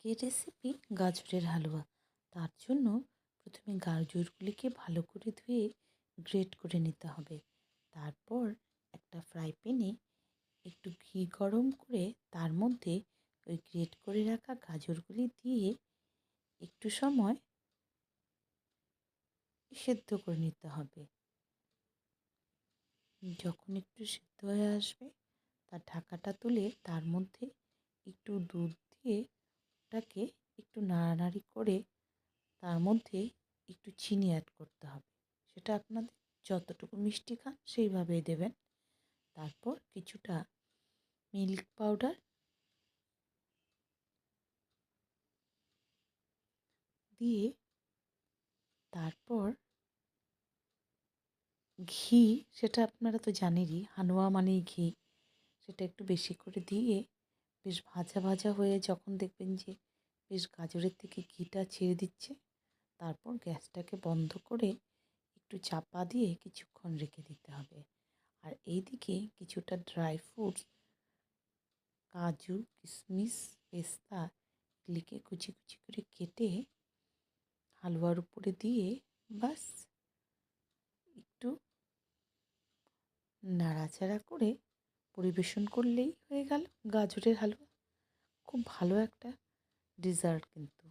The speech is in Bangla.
আজকের রেসিপি গাজরের হালুয়া। তার জন্য প্রথমে গাজরগুলিকে ভালো করে ধুয়ে গ্রেট করে নিতে হবে। তারপর একটা ফ্রাই প্যানে একটু ঘি গরম করে তার মধ্যে ওই গ্রেট করে রাখা গাজরগুলি দিয়ে একটু সময় সেদ্ধ করে নিতে হবে। যখন একটু সেদ্ধ হয়ে আসবে তার ঢাকাটা তুলে তার মধ্যে একটু দুধ দিয়ে ওটাকে একটু নাড়ানাড়ি করে তার মধ্যে একটু চিনি অ্যাড করতে হবে। সেটা আপনাদের যতটুকু মিষ্টি খান সেইভাবেই দেবেন। তারপর কিছুটা মিল্ক পাউডার দিয়ে তারপর ঘি, সেটা আপনারা তো জানেনই, হালুয়া মানেই ঘি, সেটা একটু বেশি করে দিয়ে বেশ ভাজা ভাজা হয়ে যখন দেখবেন যে বেশ গাজরের থেকে ঘিটা ছেড়ে দিচ্ছে, তারপর গ্যাসটাকে বন্ধ করে একটু চাপা দিয়ে কিছুক্ষণ রেখে দিতে হবে। আর এইদিকে কিছুটা ড্রাই ফ্রুটস, কাজু, কিশমিশ, পেস্তা এগুলিকে কুচি কুচি করে কেটে হালুয়ার উপরে দিয়ে বাস একটু নাড়াচাড়া করে পরিবেশন করলেই হয়ে গেল গাজরের হালুয়া। খুব ভালো একটা ডেজার্ট কিন্তু।